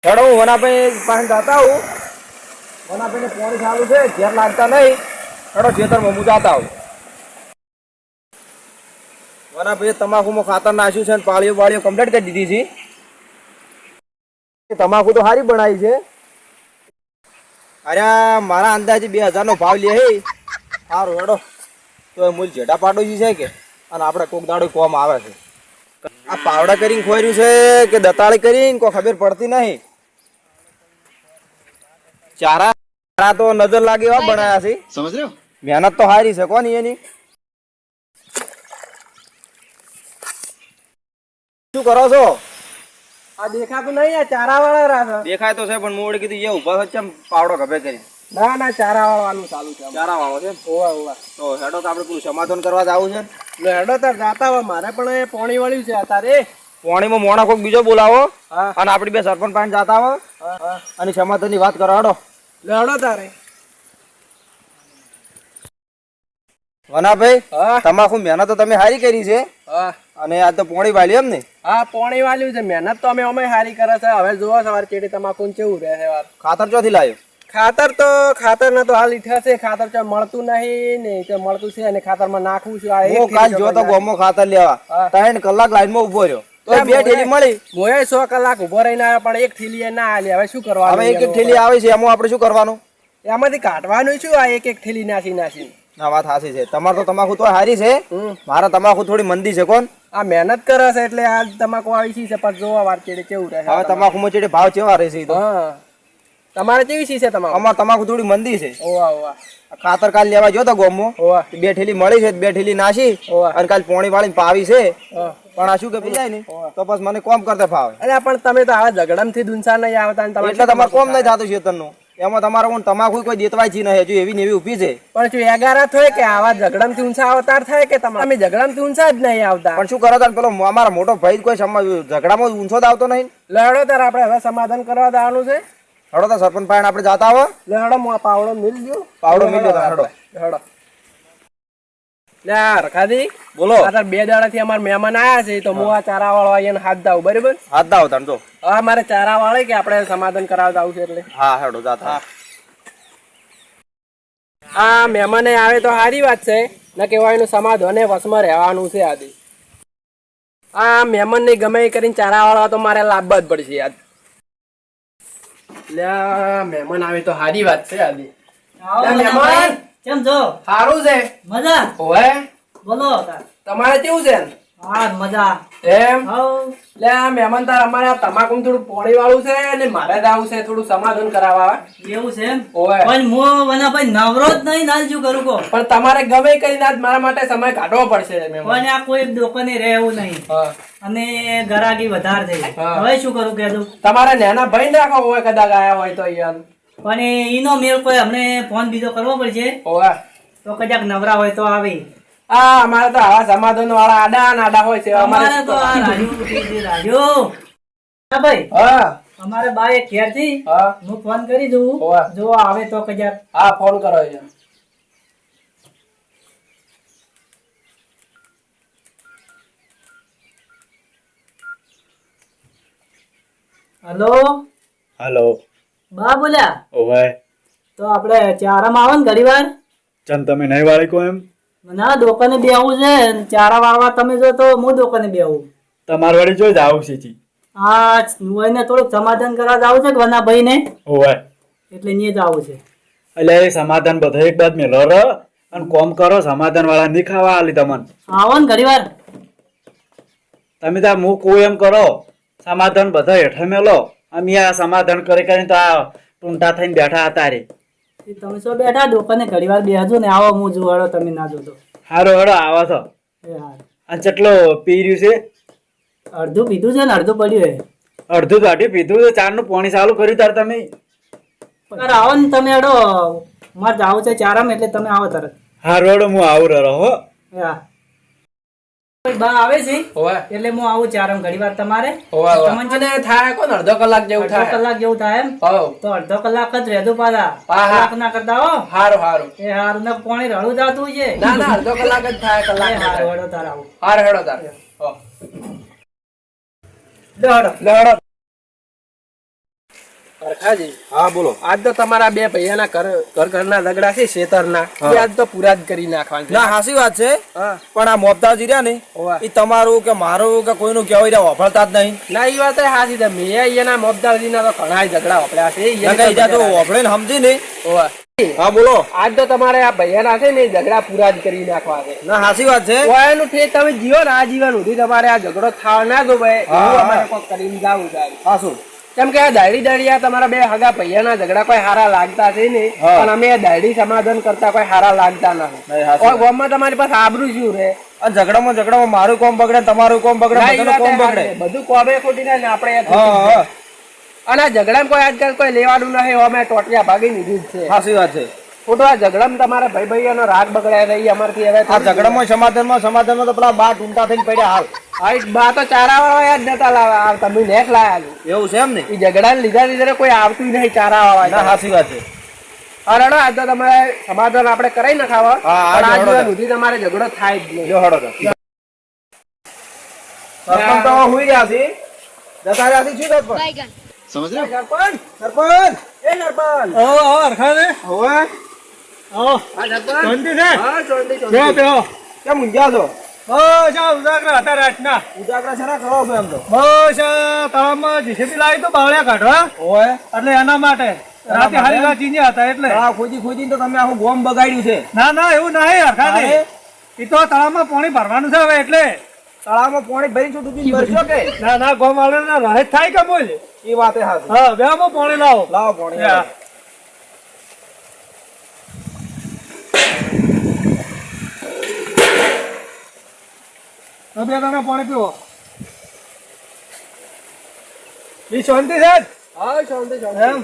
હેડો હું વનાભાઈ પાસે જાતા હું વનાભાઈને પાણી ચાલુ છે ઘેર લાગતા નહીં હેડો ખેતરમાં હું જાતા હું વનાભાઈ તમાકુમાં ખાતર નાખ્યું છે અને પાળીઓ બાળીઓ કમ્પ્લીટ કરી દીધી છે તમાકુ તો સારી બનાવી છે અરે મારા અંદાજે 2000 નો ભાવ લે સારું હેડો તો એ મૂલ જેટા પાડોશી છે કે અને આપણે કોક દાડો કોમ આવે છે આ પાવડા કરીને ખોર્યું છે કે દતાળી કરીને કોઈ ખબર પડતી નહીં ચારા તો નજર લાગે એવા બનાયા છે સમજ રહ્યો મહેનત તો સારી છે કોની એની શું કરો છો આ દેખાતું નહીં આ ચારા વાળા રાખે દેખાય તો છે પણ મોડે કીધું એ ઉભા છે પાવડો ગભે કરી ના ના ચારા વાળવાનું ચાલુ છે ચારા વાળો છે ઓવા ઓવા તો હેડો તો આપણે પૂરું સમાધાન કરવા જવું છે લે હેડો તાર જાતા હોય મારે પણ એ પાણી વાળ્યું છે તારે પાણીમાં મોણા કોક બીજો બોલાવો હા અને આપડી બે સરપંચ પાસે જાતા હોય હા અને સમાધાનની વાત કરો હેડો લે હેડો તારે વનાભાઈ હા તમાકુ મહેનત તો તમે સારી કરી છે હા અને આ તો પોણી વાળી એમ ને હા પાણી વાળ્યું છે મહેનત તો અમે સારી કરે છે હવે જોવો સવારે ચેડી તમાકુ કેવું રહે છે વાર ખાતર ચોથી લાવ્યો ખાતર ના તો હાલ ઈઠા છે ખાતર તો મળતું નહીં ને તો મળતું છે અને ખાતરમાં નાખવું છે આ હું કાલ જોતો ગોમો ખાતર લેવા 3 કલાક લાઈનમાં ઉભો રહ્યો તો બે ઠેલી મળી મોએ 100 કલાક ઉભો રહીને આવ્યો પણ એક ઠેલી ના આલી હવે શું કરવાનું હવે એક એક ઠેલી આવે છે એમાં આપણે શું કરવાનું એમાંથી કાઢવાનું શું આ એક એક ઠેલી નાસી ના વાત સાચી છે તમારે તો તમાકુ તો સારી છે મારા તમાકુ થોડી મંદી છે કોણ આ મહેનત કરે છે એટલે આ તમાકુ આવી છે પણ જોવા વાર ચેડે કેવું રહે હવે તમાકુમાં ચેડે ભાવ કેવા રહેશે ઈ તો હા તમારે કેવી છે તમાકુ અમાર તમાકુ થોડી મંદી છે ઓવા ઓવા ખાતર કાલ લેવા ગયો તો ગોમમાં ઓવા બે ઠેલી મળી છે બે ઠેલી નાસી અને કાલ પોણી વાળીને પાવી છે પણ આ શું કે જાય ને તો બસ મને કોમ કરતા ફાવે અરે પણ તમે તો આવા ઝઘડમથી દુનસા નહીં આવતા ને એટલે તમારે કોમ નહીં થતું ખેતરનું એમાં તમારે કોણ તમાકુ કોઈ દેતવાય છે નહીં હજુ એવી ને એવી ઊભી છે પણ શું એગારા થાય કે આવા ઝઘડમથી ઊંચા અવતાર થાય કે તમે ઝઘડમથી ઊંચા જ નહીં આવતા પણ શું કરો તાર પેલો અમારા મોટો ભાઈ કોઈ ઝઘડામાં ઊંચો જ આવતો નહીં લડો તાર આપણે હવે સમાધાન કરવા જવાનું છે હડો તો સરપંચ પાસે આપણે જાતા આવો લડો હું આ પાવડો મિલ ગયો પાવડો મિલ ગયો હડો હડો લે રખાદી બોલો આ તાર 2 દાડાથી અમાર મહેમાન આયા છે તો હું આ ચારા વાળો આઈને હાથ દાવ બરાબર હાથ દાવ તણ જો હા મારે ચારા વાળે કે આપણે સમાધાન કરાવતા આવું છે એટલે હા હેડો જાતા આ મહેમાન આવે તો સારી વાત છે ન કહેવાય એનું સમાધાન વસમાં રહેવાનું છે આદિ આ મહેમાન ને ગમે કરીને ચારા વાળવા તો મારે લાભ જ પડશે યાદ લે મહેમાન આવે તો સારી વાત છે આદિ મહેમાન કેમ છો સારું છે મજા ઓય બોલો તમારે કેવું છે હા મજા એમ હવ લે આ મહેમાન તાર અમારે આ તમાકુ થોડું પોણી વાળું છે અને મારે જ આવું છે થોડું સમાધાન કરાવવા એવું છે એમ ઓય પણ હું મને ભાઈ નવરો જ નહીં નાલ શું કરું કો પણ તમારે ગમે કરીને આજ મારા માટે સમય કાઢવો પડશે મહેમાન પણ આ કોઈ દુકાને રહેવું નહીં હા અને ગરાગી વધારે થઈ હા. હવે શું કરું કહેતું તમારે નાના ભાઈ રાખો હોય કદાચ આયા હોય તો યાર પણ ઈનો મેળ કોઈ અમને ફોન બીજો કરવો પડશે ઓય તો કદાચ નવરા હોય તો આવી આ અમારે તો આવા સમાધાન વાળા આડા હોય છે અમારે તો આ રાજુ હા ભાઈ હા અમારે બા એક ઘેર થી હા હું ફોન કરી દઉં ઓય. જો આવે તો કદાચ હા ફોન કરો યાર હલો હાલો બા બોલ્યા ઓવે તો આપણે ચારામાં આવો ને ઘડી વાર ચમ તમે નહીં વાળી કો એમ ના દુકાને બેહવું છે ને ચારા વાળવા તમે જો તો હું દુકાને બેહું તમાર વાળી જોઈ જ આવું છે જી હા એને થોડુંક સમાધાન કરવા જાવું છે કે વના ભાઈ ને ઓવે એટલે અહીંયા જ આવું છે એટલે એ સમાધાન બધા એક બાદ મેલો ર અને કોમ કરો સમાધાન વાળા નહીં ખાવા આલી તમને આવો ને ઘડી વાર તમે ત્યાં હું કોઈ એમ કરો સમાધાન બધા હેઠળ મેલો અમે આ સમાધાન કરી કરીને તો આ ટૂંટા થઈને બેઠા હતા રે એ તમે શું બેઠા દુકાને ઘડી વાર બેહજો ને આવો હું જોવાડો તમે ના જોતો હારો હેડો આવો છો એ હાર અને કેટલો પી રહ્યું છે અડધું પીધું છે ને અડધું પડ્યું છે અડધું દાઢી પીધું છે ચારનું પાણી ચાલુ કર્યું તાર તમે અરે આવો ને તમે અડો મારે જાવું છે ચારામાં એટલે તમે આવો તરત હારો હેડો હું આવું રહો હો એ હા બા આવે છે ઓય એટલે હું આવું ચારામ ઘડી વાર તમારે ઓય તમને મને થાય કોણ અડધો કલાક જેવું અડધો થાય કલાક જેવું થાય એમ હવ તો અડધો કલાક જ રહેતું પાછા હા. કલાક ના કરતા હો હારું હારું એ હારું ને પાણી રળું જાતું છે ના ના અડધો કલાક જ થાય એ કલાક હારું હેડો તાર આવું હારું હેડો તાર હો લે હેડો લે હેડો હરખાજી હા બોલો. આજ તો તમારા બે ભૈયાના ઘરના ઝઘડા છે શેતરના એ આજ તો પૂરા જ કરી નાખવાના છે. ના હાસી વાત છે, હા પણ આ મોબદાજી રહ્યા ને હોવા. એ તમારું કે મારું કે કોઈનું કહેવાય રહ્યા વાપરતા જ નહીં. ના એ વાત સાચી છે. મેં અહીંયાના મોબદારજીના તો ઘણા ઝઘડા વાપર્યા છે નકર ઈ તો વાપરે ને સમજી ને. હોવા. હા બોલો. આજ તો તમારે આ ભૈયાના છે ને એ ઝઘડા પૂરા જ કરી નાખવા છે. ના હાસી વાત છે. ઓયાનું ઠેક તમે જીવો ને આ જીવન સુધી તમારે આ ઝઘડો થાવ ના દો ભાઈ હા, એવું હા. અમારે કોક કરીને જાવું છે. હા શું? કેમ કે આ દાડી આ તમારા બે હગા ભૈયાના ઝઘડા કોઈ હારા લાગતા છે ને હા. પણ અમે આ દાડી સમાધાન કરતા કોઈ હારા લાગતા નહીં, નથી. હાચી વાત. ગામમાં તમારી પાસે આબરૂ શું રે? અને ઝઘડામાં મારું કોમ બગડે ને તમારું કોમ બગડે, ના, ઈ બધાનું વાત કોમ એ બગડે. હાચી. બધું કોબે ખોટી થાય ને આપણે એ હા ખોટી હા થાય. અને આ ઝઘડામાં કોઈ આજકાલ કોઈ લેવાનું નહીં. અમે ટોટિયા ભાગી લીધું જ છે. હાસી વાત છે. ખોટું આ ઝઘડામાં તમારા ભાઈઓનો રાગ બગડ્યા રહી અમારથી હવે આ ઝઘડામાં સમાધાનમાં તો પેલા બા ટૂંટા થઈને પડ્યા હાલ. આ ઈ બા તો ચારા વાળા યાદ નતા લાવ્યા. આ તમે નેટ લાયા છો. એવું છે એમ ને? ઈ ઝઘડાને લીધે કોઈ આવતું નહીં ચારા ના વાળા. હાસી વાત છે. અરે આજ તો તમારે સમાધાન આપણે કરાઈ નખાવા. હા, પણ આજે આજ હળો સુધી તમારે ઝઘડો થાય જ નહીં. જો હળો તો. સરપંચ તો હવે હુઈ ગયા છે. જતા રહ્યા છે. શું સરપંચ? સરપંચ સરપંચ એ સરપંચ હવે હા સરપંચ હા ચોંધી કેમ ઊંઘ્યા છો? ઉજાગરા હતા રાતના ઉજાગરા છે ને કરો છો એમ તો. બસ આ તળાવમાં જીસીબી લાવી તો બાવળિયા કાઢવા ઓય એટલે એના માટે રાતે હારી રાત જીન્યા હતા એટલે હા ખોજી તો તમે આખું ગોમ બગાડ્યું છે. ના ના એવું નહીં હરખા તારે એ તો તળાવમાં પાણી ભરવાનું છે હવે એટલે તળાવમાં પાણી ભરી છું ડૂબી ભરશો કે? ના ના ગોમ વાળા રહે થાય કે બોલ એ વાત એ હાચી. હા બેમાં પાણી લાવો લાવો પાણી. હા. બે તમે પાણી પીવો એ શાંતિ છે જ? હા ચોંધી એમ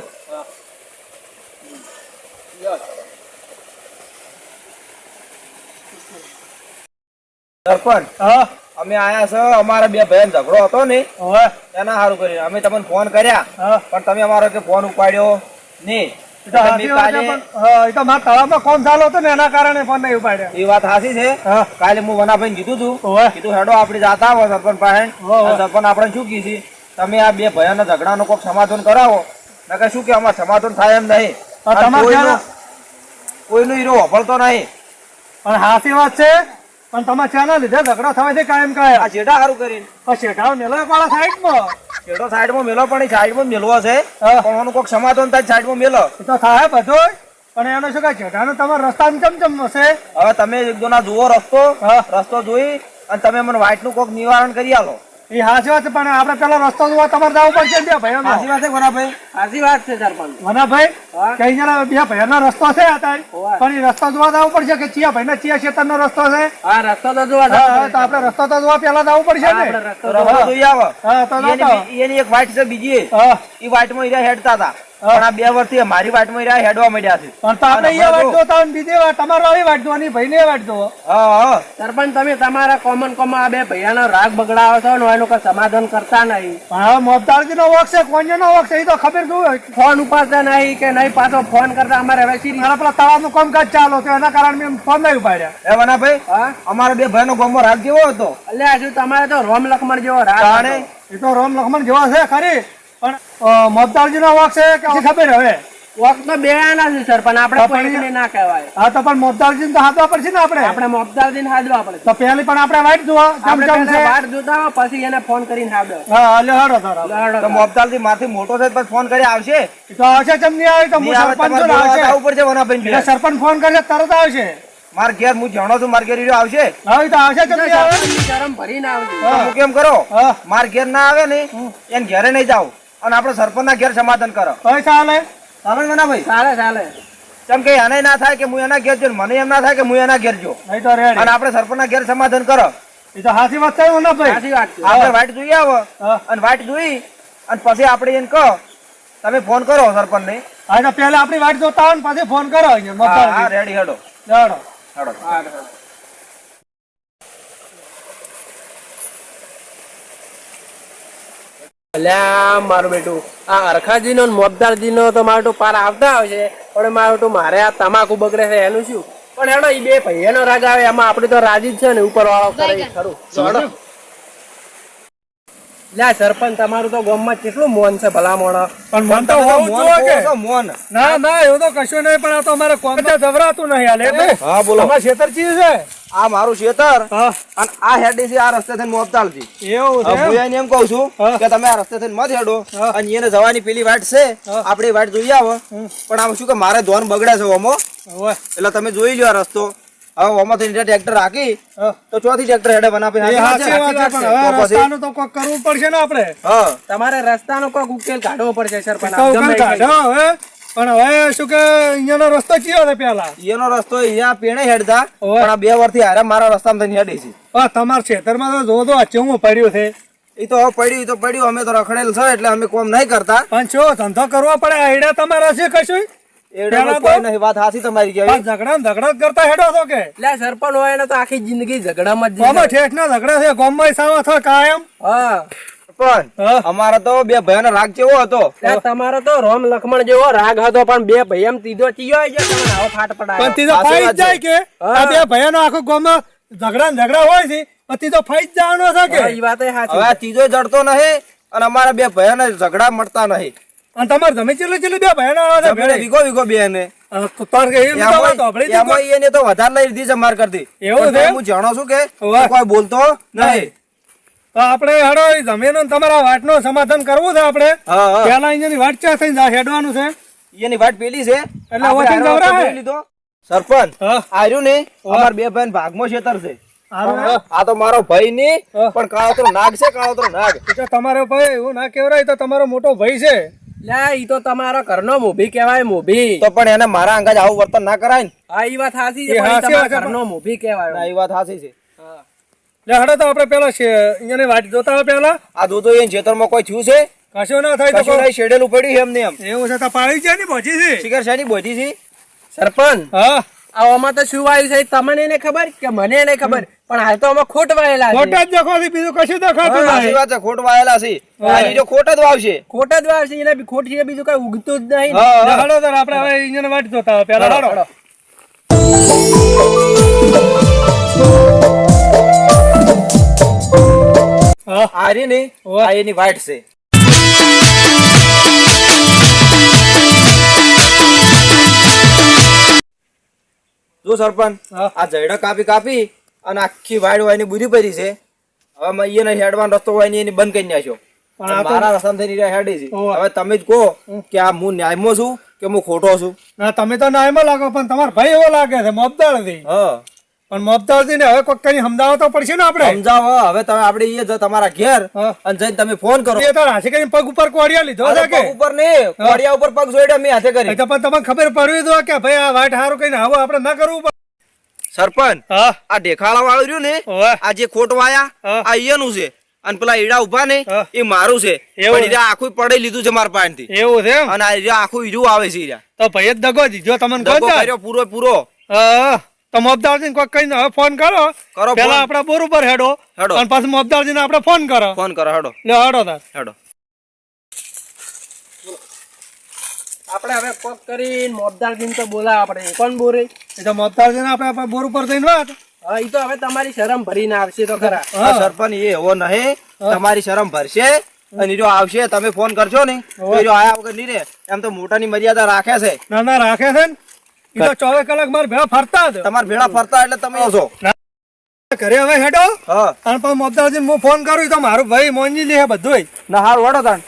સરપંચ હા અમે આયા છો, અમારા બે ભાઈનો ઝઘડો હતો ને હવે એના સારું કર્યું. અમે તમને ફોન કર્યા હા પણ તમે અમારો કે ફોન ઉપાડ્યો નહીં. એ તો સાચી વાત છે, પણ હા, એ તો મારા તળાવમાં કોમ ચાલુ હતું ને એના કારણે ફોન નહીં ઉપાડ્યા એ વાત સાચી છે. હા કાલે હું વનાભાઈ કીધું તું, હોવે. કીધું હેડો આપણે જાતા આવો સરપંચ પાસે. હોવે. અને સરપંચ આપણે શું કીધી, તમે આ બે ભાઈઓના ઝઘડાનો કોઈક સમાધાન કરાવો. નકર શું કે અમારે સમાધાન થાય એમ નહીં. હા, અને તમારે કોઈનું હીરો વાપરતો નહીં. પણ હાસી વાત છે, પણ તમે ચાના લીધે ઝઘડો થવાય છે કાયમ આ કાયમ જેઠા સારું કરીને પણ શેઠાવ મેલો વાળા સાઈડમાં છેડો સાઈડમાં મેલો, પણ એ સાઈડમાં મેલવો છે. હા. પણ એનું કોઈક સમાધાન થાય સાઈડમાં મેલો. એ તો થાય બધું પણ એનો શું કે શેઠાનો તમારો રસ્તામાં ચમ હશે હવે તમે એક દોના જુઓ રસ્તો, હા. રસ્તો જોઈ અને તમે મને વાઇટનું કોઈક નિવારણ કરી આલો. એ હાસી વાત છે, પણ આપણે પેલો રસ્તો જોવા તમારે જવું પડશે બે ભાઈઓ સાચી વાત છે વનાભાઈ? સાચી વાત છે સરપંચ. મનાભાઈ હા. કઈ જણા બે ભાઈઓનો રસ્તો છે અત્યારે હોવે. પણ એ રસ્તો જોવા જવું પડશે કે ચિયા ભાઈ ચિયા ક્ષેત્રનો રસ્તો છે હા રસ્તો તો જોવા હા હા, તો આપણે રસ્તો તો જોવા પેલા જવું પડશે ને આપણે રસ્તો તો રસ્તો જોઈ આવો. હા તો જાતા. એની એક વાઇટ છે બીજી, હા એ વાઇટમાં હીરા હેડતા હતા. પણ આ 2 વર્ષથી મારી વાઇટમાં હીરા હેડવા માંડ્યા છે. પણ તો આપણે એ વાટ જોતા હોય ને બીજી વાત તમારે આવી વાટ જોવાની ભાઈને વાટ જોવો હા હા સરપંચ તમે તમારા કોમન આ બે ભૈયાનો રાગ બગડાવો છો ને એનું કોઈ સમાધાન કરતા નહીં. પણ હવે મોબદારજીનો વોક છે કોન્યાનો વોક છે એ તો ખબર શું હોય ફોન ઉપાડતા નહીં કે નહીં પાછો ફોન કરતા અમારે હવે સીરી. મારા પેલા તળાવનું કામકાજ ચાલુ તો એના કારણે મેં ફોન નહીં ઉપાડ્યા એ વનાભાઈ, હા અમારા બે ભાઈનો ગામમાં રાગ કેવો હતો? એટલે હજુ તમારે તો રોમ લખમણ જેવો રાગ તાણે હતો. એ તો રામ લક્ષ્મણ જેવા છે ખરી પણ મોબદારજીનો વોક છે કે હજી ખબર હવે વખત તો બે આના છે સર પણ આપણે પણ કોઈને ના કહેવાય. હા તો પણ મોબદારજીને તો હાથવા પડશે ને આપણે આપણે મોબદારજીને હાજવા પડે. તો પહેલી પણ આપણે વાટ જોવા કેમ આપણે કેમ છે પહેલા વાટ જોતા હો, પછી એને ફોન કરીને હાજર. હા હાલો હાલો તારા તો મોબદાલથી મારથી મોટો છે પણ ફોન કરી આવશે. એ તો આવશે ચમ નહીં આવે તો હું નહીં આવે સરપંચ તમારે છું ને બોલાવવા આવશે આવવું પડશે વનાભાઈને એટલે ઘેર. સરપંચ ફોન કરશે તરત આવશે માર ઘેર હું જાણો છું, માર ઘેર હીરો આવશે. હા એ તો આવશે ચમ નહીં આવે સરપંચની શરમ ભરીને આવજો. તો હું કેમ કરો, હા માર ઘેર ના આવે ને એને ઘેરે નહીં જાવ અને આપણે સરપંચના ઘેર સમાધાન કરો. પૈસા હાલે ચાલો ને વનાભાઈ? ચાલે ચાલે. કેમ કે એને ના થાય કે હું એના ઘેર જો, મને એમ ના થાય કે હું એના ઘેર જો, નહીં તો રેડી અને આપણે સરપંચના ઘેર સમાધાન કરો. એ તો હાચી વાત છે ને ભાઈ સાચી વાત છે. આપણે વાઇટ જોઈ આવો હા અને વાઇટ જોઈ અને પછી આપણે એને કહો, તમે ફોન કરો સરપંચને. હા તો પહેલા આપણી વાટ જોતા હોય ને પછી ફોન કરો અહીંયા હા હા, મોબદારજી રેડી હેડો ચાલો હેડો. હા, હા. અલ્યા મારું બેટું આ અરખાજીનો ને મોબદારજીનો તો મારું તો પાર આવતા આવશે પણ મારું તો મારે આ તમાકુ બગડે છે એનું શું. પણ હેડો એ બે ભાઈઓનો રાગ આવે એમાં આપણે તો રાજી જ છે ને ઉપર વાળો કરે ઈ ખરું. તો હેડો. લ્યા સરપંચ તમારું તો ગામમાં કેટલું મોન છે ભલા મોણા. પણ મન તો તમે તો હોવું મોન જોઈએ કે કહો છો, મોન. ના ના એવું તો કશું નહીં પણ આ તો અમારે કોમમાં જવરાતું નહીં હાલે એટલે હા બોલો. અમારે ખેતર છે આ મારું ખેતર હા અને આ હેડી છે આ રસ્તે થઈને મોબતાલથી. એવું છે હવે હું એને એમ કહું છું હા. કે તમે આ રસ્તે થઈને મત હેડો હા. અને એને જવાની પેલી વાટ છે હા. આપણી વાટ જોઈ આવો પણ આમ શું કે મારે ધોન બગડે છે ઓમો હવે એટલે તમે જોઈ લો આ રસ્તો હવે ઓમાં થઈને ટ્રેક્ટર રાખી હા. તો ચોથી ટ્રેક્ટર હેડે બનાવે એ સાચી વાત છે પણ હવે તો પછી? રસ્તાનું તો કોક કરવું પડશે ને આપણે હા તમારે રસ્તાનો કોઈક ઉકેલ કાઢવો પડશે સરપંચ. તો આમ ઉકેલ ગમે એ કાઢો હવે પણ હવે શું કે અહીંયાનો રસ્તો કયો છે પેલા એનો રસ્તો અહીંયા પેણે હેડતા ઓવે. પણ આ 2 વર્ષથી હારે મારા રસ્તામાં થઈને હેડી છે તમારા ખેતરમાં તો જો તો ચેવું પડ્યું છે એ તો હવે પડ્યું એ તો પડ્યું અમે તો રખડેલ છે એટલે અમે કોમ નહીં કરતા પણ શું ધંધો કરવો પડે આઈડિયા તમારા છે કશું એડો પેલા તો- કોઈ નહીં વાત હાચી તમારી આ કેવી ઝઘડા ને ઝઘડા જ કરતા હેડો છો કે લ્યા સરપંચ હોય ને તો આખી જિંદગી ઝઘડામાં જ ગામમાં જીવે. ઠેઠ ના ઝઘડા છે ગામમાં સાવા થો કાયમ હા પણ હા. અમારા તો 2 ભાઈઓનો રાગ કેવો હતો લ્યા તમારો તો રોમ લક્ષ્મણ જેવો રાગ હતો પણ બે ભાઈ એમ તીધો ચીયો આવી ગયો તમને આવો ફાટ પણ પડાયો. તી તો સાચી ફાઈ વાત જ જાય કે હા. આ બે ભાઈઓનો આખો ગામમાં ઝઘડા ને ઝઘડા હોય છે પણ તી તો ફાઈ જ જવાનો છે કે હા, ઈ વાત એ સાચી. હવે આ ત્રીજો જડતો નહીં અને અમારા 2 ભાઈઓને ઝઘડા મળતા નહીં અને તમારે તમે ચેટલી બે ભાઈઓનો આવે છે જમીને ભેળે? વીઘો બે એને તો તાર કે એમ તો વાત સાંભળી હતી કોઈ? એમાં એને તો વધારે લઈ લીધી છે માર કરતી એવું પણ છે? હું જાણો છું કે વાહ. કોઈ બોલતો નહીં તો આપણે હેડો ઈ જમીન અને તમારા વાટનો સમાધાન કરવું છે આપણે હા હા પેલા અહીંયાની વાટ ચા થઈને હેડવાનું છે એની વાટ પેલી છે એટલે આપણે વચન આનો જવરાય? જોઈ લીધો. સરપંચ હા. આર્યું ને અમાર 2 ભાઈ ભાગમાં ખેતર છે હારું હે? આ તો મારો ભાઈ ની હા. પણ કાળોતરો નાગ છે કાળોતરો નાગ એ તો તમારો ભાઈ એવું ના કહેવાય તો તમારો મોટો ભાઈ છે લ્યા ઈ તો તમારો ઘરનો મોભી કહેવાય મોભી. તો પણ એને મારા અંગાજ આવું વર્તન ના કરાય ને હા ઈ વાત સાચી છે એ પણ ઈ હાચી તમારા વાત છે, ઘરનો મોભી કહેવાય. ના, એ વાત સાચી છે હા. લે હડો તો આપણે પેલા અહીંયાની વાટ જોતા હોય પેલા આ દૂધો એ ખેતરમાં કોઈ થયું છે કશું ના થાય તો કશું નહીં શેડેલું પડ્યું છે એમને એમ એવું છે તો પાડી જાય ને પહોંચી છે શિખર શાની બોધી છે સરપંચ હા આમાં તો શું વાયું છે તમને એને ખબર કે મને એને ખબર પણ હાલ તો આમાં ખોટ વાયેલા છે. ખોટા જ દેખો છે બીજું કશું દેખાતું સાચી નહીં વાત છે ખોટ વાયેલા છે આ બીજો ખોટ જ વાવશે ખોટ જ વાવ છે એને બી ખોટ છે બીજું કઈ ઉગતું જ નહીં. હા, લે હા. હડો તાર આપણે હવે અહીંયાની વાટ જોતા હોય પેલા હડો, હડો હડો. હા આ રહી ને ઓહ. આ એની વાઈટ છે જો સરપંચ હા. આ જયડા કાપી કાપી અને આખી વાઈડ હોય બુરી પડી છે હવે મેં એને હેડવાનો રસ્તો હોય ને એની બંધ કરી નાખ્યો પણ આ તો- મારા રસ્તામાં થઈને હેડી છે ઓહ. હવે તમે જ કહો કે આ હું ન્યાયમાં છું કે હું ખોટો છું ના તમે તો નાયમાં લાગો પણ તમારો ભાઈ એવો લાગે છે મોબદાર થી હા પણ મોબદાર થી ને હવે કોઈક કઈ સમજાવવા તો પડશે ને આપણે સમજાવો હવે તમે આપણે એ જ તમારા ઘેર હા. અને જઈને તમે ફોન કરો એ તો હાથે કરીને પગ ઉપર કોડિયા લીધો અરે છે કે પગ ઉપર નહીં કોડિયા ઉપર પગ જોડ્યા મેં હાથે કરી એ તો પણ તમને ખબર પડવી દો કે ભાઈ આ વાટ હારું કઈ આવું આપણે ના કરવું પડે સરપંચ હા આ ઢેખાળા વાળું રહ્યું ને ઓવે. આ જે ખોટ વાયા હા. આ ઈયાનું છે અને પેલા ઈડા ઉભા ને હા. એ મારું છે એવું પણ ઈરા આખું પડી લીધું છે મારા પાસેથી એવું છે એમ અને આ ઈરા આખું ઈરું આવે છે ઈરા તો ભાઈ જ દગો દીધો તમને દગો કોણ કર્યો પૂરો પૂરો હા તો મોબદારજી કોઈક કઈ હવે ફોન કરો કરો પેલા ફોન. આપણે બોર ઉપર હેડો હેડો. અને પાછું મોબદારજી ને આપણે ફોન કરો ફોન કરો હેડો લે હેડો તાર હેડો આપણે હવે કોક કરીને મોબદાર દિન તો બોલા આપણે કોણ બોરે. એ તો મોબદારજી ને આપણે બોર ઉપર જઈને વાત હા ઈ તો હવે તમારી શરમ ભરીને આવશે તો ખરા. આ સરપંચ એ એવો નહીં તમારી શરમ ભરશે અને ઈરો આવશે તમે ફોન કરશો ને તો ઈરો આયા વગર નહીં રે એમ તો મોટાની મર્યાદા રાખે છે ના ના રાખે છે ને એ તો 24 કલાક મારે ભેળા ફરતા જ તમારા ભેળા ફરતા એટલે તમે છો ઘરે હવે હેડો હા અને પછી મોબદારજી હું ફોન કરું ઈ તો મારું ભાઈ મોંજી લે બધું ના હારું હેડો તાણ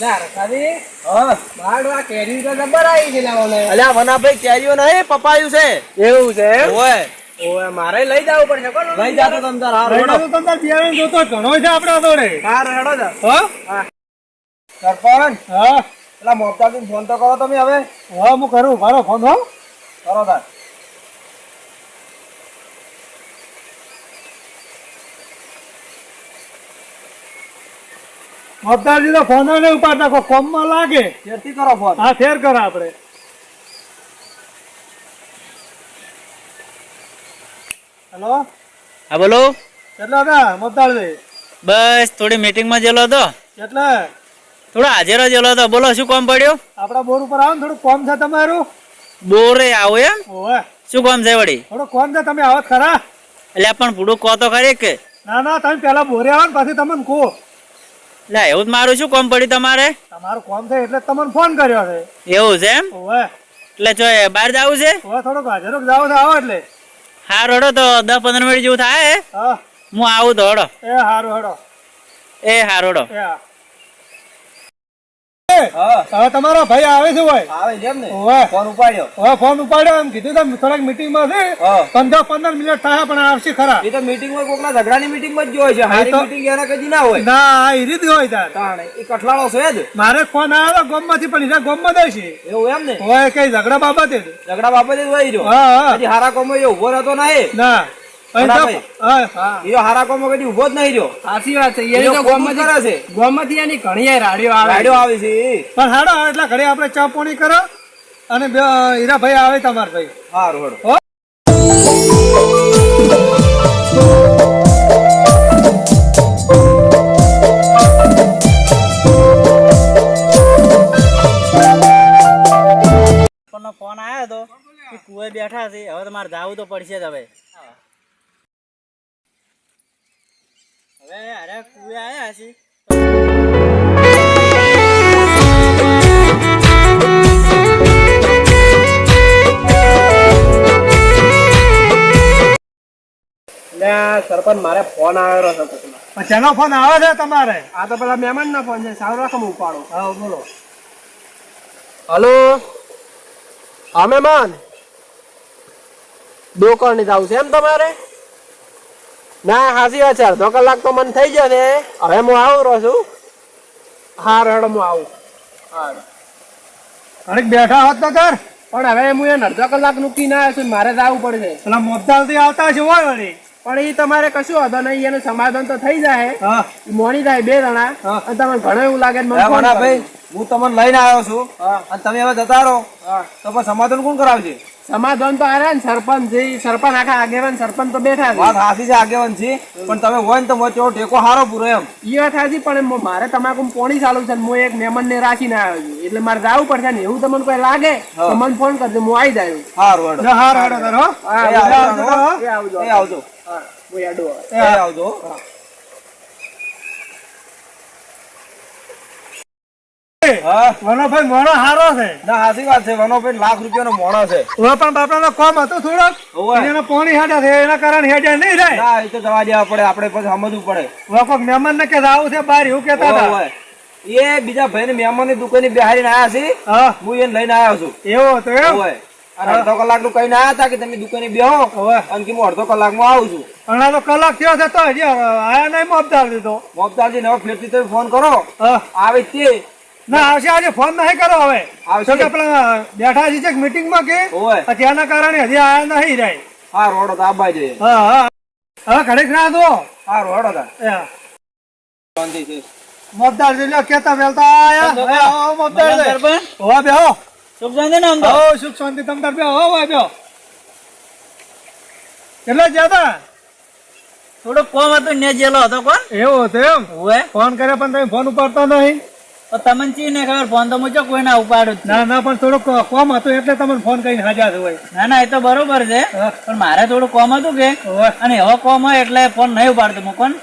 લા રખાવી હા મારવા કેરી તો જબર આવી છે લાવોને. અલ્યા વનાભાઈ કેરીઓ નહીં પપાયું છે એવું છે એમ? ઓય ઓવે મારે લઈ જવું પડશે કોણ લઈ જાતો તમ તાર હારું હેડો તો તમને બિયારણ જોતો ઘણો છે આપણા જોડે હાર હેડો જા. હા સરપંચ હા પેલા મોબતાજી ફોન તો કરો તમે હવે હા હું કરું મારો ફોન હો કરો તાર મોબદારજી તો ફોન નહીં ઉપાડતા કોઈ કોમમાં લાગે ફેરથી કરો ફોન હા ફેર કરો આપણે હેલો હા બોલો કેટલા હતા મોબદારજી બસ થોડી મીટિંગમાં ગયેલો હતો કેટલા થોડો હાજર ગયેલો હતો બોલો શું કામ પડ્યું આપડા બોર ઉપર આવો ને થોડું કોમ છે તમારું બોરે આવો એમ ઓવે શું કામ છે વળી થોડું કોમ છે તમે આવો જ ખરા એટલે પણ પૂડું કહો તો ખરી કે ના ના તમે પેલા બોરે આવો ને પછી તમને કહો. એટલે એવું જ મારું શું કોમ પડ્યું તમારે તમારું કામ થાય એટલે જ તમને ફોન કર્યો છે. એવું છે એમ ઓવે એટલે જો બહાર જવું છે ઓવે થોડોક હાજર જાવ તો આવો એટલે. હા રોડો તો 10-15 મિનિટ જેવું થાય હા હું આવું તો હડો એ હારું હેડો. એ હા રોડો એ હા. હવે તમારો ભાઈ આવે છે ભાઈ. આવે છે એમ ને ઓવે ફોન ઉપાડ્યો. હવે ફોન ઉપાડ્યો એમ કીધું તમે થોડાક મીટિંગમાં છે. હા. 15 મિનિટ થાય પણ આવશે ખરા. એ તો મીટિંગ માં કોકના ઝઘડાની મીટિંગ માં જ જોય છે હારી તો- મીટિંગ એને કદી ના હોય ના આ ઈ રીત હોય તાર. તાણે એ કઠલાળો છે જ મારે ફોન આવ્યો ગોમમાંથી પણ ઈરા ગોમમાં જ છે. એવું એમ ને હોય કઈ ઝઘડા બાબતે જ. ઝઘડા બાબતે જ હોય રહ્યો હા હા કદી હારા કોમો એ ઉભો રહેતો નહીં ના અહીં તો- બરાબર. હા એ હારા કોમો કદી ઉભો જ નહીં રહ્યો સાચી વાત છે એ એની તો કોમ જ કરે છે ગોમાંથી એની ઘણી રાડીઓ આવે ગાડીઓ આવે છે એ. પણ હાડો એટલે ઘરે આપણે ચા પાણી કરો અને હીરાભાઈ આવે તમારા ભાઈ. હારું હેડો. ફોન આવ્યો તો કે કુએ બેઠા છે હવે તમારે જાવું તો પડશે જ હવે અરે કુએ આયા છે સરપંચ મારે ફોન આવ્યો છે કોકનો. પણ શેનો ફોન આવે છે તમારે? આ તો પેલા મહેમાન ના ફોન છે સારું રાખો હું ઉપાડું. હા બોલો. હલો હા મહેમાન દુકાને જાવ છે એમ તમારે? ના હાસી વાત છે અડધો કલાક તો મને થઈ જશે હવે હું આવું રહું છું. હા રેડો હું આવું. હા ઘડીક બેઠા હોત તો કર. પણ હવે હું એને અડધો કલાક મૂકી ના આવ્યો છું મારે જવું પડશે. પેલા મોબદાલ થી આવતા છે હોય વળી. પણ એ તમારે કશું વાંધો નહીં એનું સમાધાન તો થઈ જાય. હા મોની થાય બે જણા હા. અને તમને ઘણું એવું લાગે તો મને હે ફોન મના કરજો. ભાઈ હું તમને લઈને આવ્યો છું હા. અને તમે હવે જતા રહો હા. તો પણ સમાધાન કોણ કરાવશે? સમાધાન તો આરે ને સરપંચ છે સરપંચ આખા આગેવાન સરપંચ તો બેઠા વાત છે. હાસી છે આગેવાન છે પણ તમે હોય ને તો વચ્ચે ટેકો હારો પૂરો એમ. એ વાત સાચી પણ મારે તમાકુ પોણી ચાલુ છે ને હું એક મહેમાન ને રાખીને આવ્યો છું એટલે મારે જવું પડશે ને એવું તમને કોઈ લાગે તો મને ફોન કરજો હું આવી જાય. હારું હેડો. જો હાર હાડો તાર હો. હા, એ આવજો. એ આવજો. એ આવજો. હા, હું હેડું હવે. એ આવજો. હા વનોભાઈ મોણો હારો છે. ના હાસી વાત છે વનોભાઈ ₹1,00,000 મોણો છે. હવે પણ બાપડાનો કોમ હતું થોડોક. હોવે. એને પોણી હેડ્યા છે એના કારણે હેડ્યા નહીં થાય. ના એ તો જવા દેવા પડે આપણે પછી સમજવું પડે. હવે કોઈક મહેમાન ને કે આવું છે બહાર એવું કેતા હતા. હોવે. એ બીજા ભાઈ ને મહેમાનની દુકાને બેહાડીને આયા છે હા હું એને લઈને આવ્યો છું. એવો હતો એમ. હોવે. અને અડધો કલાકનું કહીને આયા હતા કે તમે દુકાને બેહો હોવે. અને કે હું અડધો કલાકમાં આવું છું. પણ આ તો કલાક થયો છે તો હજી આયા નહીં મોબદાર દીધો. મોબદારજી હવે ફેરથી તમે ફોન કરો હા આવે તે ના આવશે આજે ફોન નહીં કરો હવે. આવશે. તો કે પેલા બેઠા છે મીટિંગ માં કે હોવે. ત્યાંના કારણે હજી આયા નહીં રહે. હા રોડો તો આબાઈ જોઈએ. હા હા હવે ઘડીક ના દો. હા રોડો તા એ શાંતિ છે. મોબદાર લ્યો કેતા વેલતા આયા. આવો મોબદાર લે. હોવા બેહો. સુખ શાંતિ ને આમ તો હો સુખ શાંતિ તમ તાર બેહો હોય બેહો. કેટલા જ્યાદા થોડું કોમ હતું ને જેલો હતો કોણ એવું હતું એમ. હોય ફોન કરે પણ તમે ફોન ઉપાડતા નહીં. તો તમને ચી ને ખબર ફોન તો મુજો કોઈ ના ઉપાડું જ ના ના પણ થોડુંક કોમ હતું એટલે તમને ફોન કરીને હાજર હોય. ના ના એ તો બરોબર છે હા. પણ મારે થોડું કોમ હતું કે હોવે. અને એવો કોમ હોય એટલે ફોન નહીં ઉપાડતો હું કોણ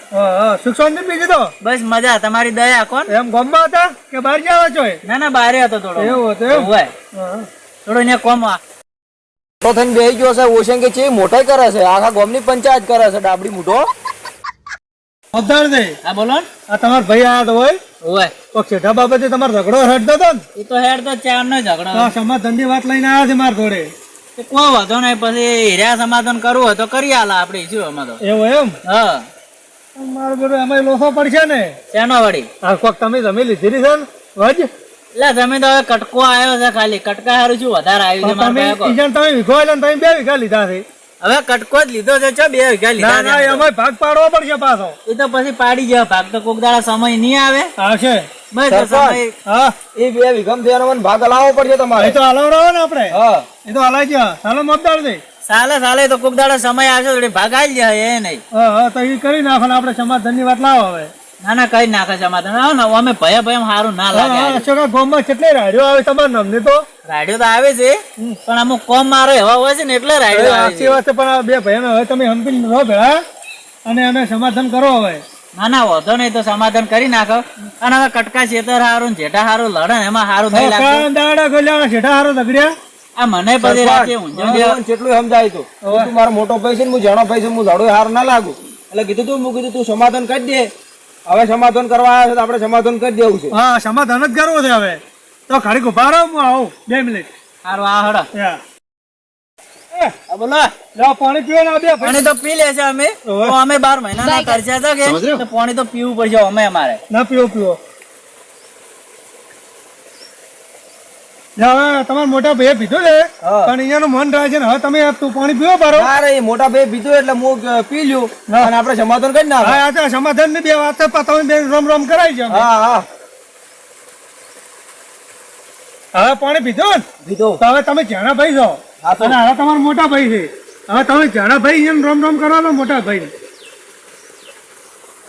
સુખ શાંતિ બીજી તો બસ મજા તમારી દયા કોણ એમ ગામમાં હતા કે બહાર ગયા છો? ના ના બારે હતો થોડો એવું હતું એમ. હોય હા. થોડો અહીંયા કોમ મોટો થઈને બેહી ગયો છે ઓશેન કે છે મોટાઈ કરે છે આખા ગામની પંચાયત કરે છે ડાબડી મોટો. અવધાર દે. હા બોલો ને આ તમારા ભાઈ આયા તો હોય હોય તો છેઠા બાબતે તમારો ઝઘડો હેડતો હતો ને એ તો હેડ તો ચાર નો ઝઘડો તો આ સમાધાનની વાત લઈને આવ્યા છે મારા જોડે. તો કોઈ વાંધો નહીં પછી હીરા સમાધાન કરવું હોય તો કરી આલા આપણે શું આમાં તો એવું એમ. હા મારું બધું એમાં લોસો પડશે ને. શેનો વળી આ કોક તમે જમી લીધેલી છે ને વજ. એટલે તમે તો હવે કટકો આવ્યો છે ખાલી કટકા હારું શું વધારે આવ્યું છે તમે મારા પાસે ઈજન તમે વીઘો એટલે તમે 2 વીઘા લીધા છે. હવે કટકો જ લીધો છે ચો 2 વીઘા ના લીધા ના છે એમાં ભાગ પાડવો પડશે પાછો. એ તો પછી પાડી જાય ભાગ તો કોક દાડા સમય નહીં આવે આવશે. બસ તો સમય હા એ 2 વીઘામાં થયાનો મને ભાગ હલાવવો પડશે એ તમારે. તો હલાવડો ને આપણે. હા એ તો હલાઈ ગયા ચાલો મતદાર દે. સાલે તો કોક દાડા સમય આવશે થોડી ભાગ આવી જાય એ નહીં હા હા તો એ કરી નાખો ને આપણે સમાધાનની વાત લાવો હવે. ના ના કઈ નાખે સમાધાન આવો ને અમે ભય સારું ના હા લાગે હા અશોકા ગામમાં કેટલી રાડ્યો આવે તમારા નામની તો. રાડિયો તો આવે છે પણ અમુક કોમ મારો એવા હોય છે ને એટલે રાડિયો આવે સાચી છે. વાત છે પણ આ બે ભાઈઓને હવે તમે હંપીને રહો ભેળા અને અમે સમાધાન કરો હવે ના ના વાંધો નહીં તો સમાધાન કરી નાખો અને હવે કટકા છેતર હારું ને જેઠા હારું લડે ને એમાં હારું થઈ લાગતું. કાન દાડા ગોલ્યા શેઠા હારો દગડ્યા આ મને પછી રાતે ઊંઝણ જેવા મને જેટલું સમજાય તું મારો મોટો ભાઈ છે ને હું જાણો ભાઈ છે હું ઝાડો હાર ના લાગુ એટલે કીધું તું સમાધાન કરી દે હવે સમાધાન કરવા આવ્યા છે તો આપણે સમાધાન કરી દેવું છે હા સમાધાન જ કરવું છે હવે તો ઘડીક ઉભા રહો હું આવું 2 મિનિટ હારું આ હડો યા. આ બોલો લો પાણી પીવો ને આ બે ભાઈ પાણી તો પી લે છે અમે તો અમે 12 મહિનાના ખર્ચા છે કે તો પાણી તો પીવું પડશે અમે અમારે ના પીવો પીવો જા, હવે તમારા મોટા ભાઈએ પીધું છે હા. પણ અહીંયાનું મન રહે છે ને હવે તમે તું પાણી પીવો પારો અરે એ મોટા ભાઈ પીધું એટલે હું પી લ્યું અને આપણે સમાધાન કરી નાખ હા આ તો સમાધાન ની બે વાત છે પણ તમે બે રોમ રોમ કરાવી છે અમે. હા હા હવે પાણી પીધું ને પીધું તો હવે તમે જાણા ભાઈ છો હા તો. અને હવે તમારા મોટા ભાઈ છે હવે તમે જાણા ભાઈ અહીંયા રોમ રોમ કરવા દો મોટા ભાઈ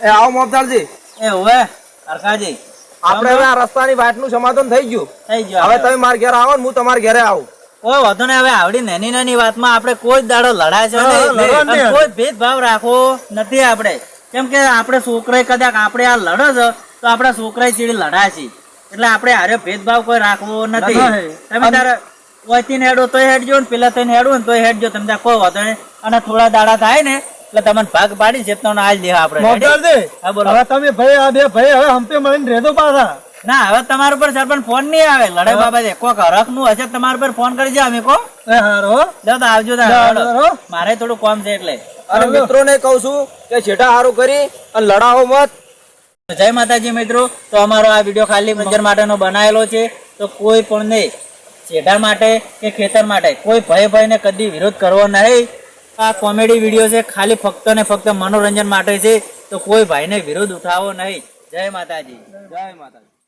એ આવો મોબદારજી એ હવે હરખાજી આપણે હવે આ રસ્તાની વાતનું સમાધાન થઈ ગયું થઈ ગયો હવે તમે મારા ઘરે આવો ને હું તમારા ઘરે આવું કોઈ વાંધો નહીં. હવે આવડી નાની નાની વાતમાં આપણે કોઈ જ દાડો લડાય છે હા, નહીં. લડવા અને નહીં. કોઈ ભેદભાવ રાખવો નથી આપણે કેમ કે આપણે છોકરાએ કદાચ આપણે આ લડો છો તો આપણા છોકરાએ ચીડી લડાય છે એટલે આપણે હારે ભેદભાવ કોઈ રાખવો નથી. નથી. તમે તારે ઓયથી ને હેડો તોય હેડજો ને પેલા થઈને હેડવું ને તોય હેડજો તમે ત્યાં કોઈ વાંધો નહીં. અને થોડા દાડા થાય ને એટલે તમને ભાગ પાડી છે તો આજ દે આપણે મોબદારજી હા, બોલો. હવે તમે ભાઈ આ બે ભાઈ હવે હંપે મળીને રહેજો પાછા ના હવે તમારા ઉપર સરપંચ ફોન નહીં આવે લડાઈ બાબતે કોક હરખ નું હશે તો તમારા પર ફોન કરી અમે કો એ હારો લો તો આવજો તાર. હારો, હારો. મારે થોડું કામ છે એટલે અને મિત્રોને કહું છું કે છેટા હારું કરી અને લડાવો મત જય માતાજી મિત્રો. તો અમારો આ વિડીયો ખાલી મંજર માટેનો બનાવેલો છે તો કોઈ પણ નહીં ચેઢા માટે કે ખેતર માટે કોઈ ભય ને કદી વિરોધ કરવો નહીં. આ કોમેડી વિડીયો છે ખાલી ફક્ત ને ફક્ત મનોરંજન માટે છે તો કોઈ ભાઈને વિરોધ ઉઠાવો નહીં. જય માતાજી. જય માતાજી.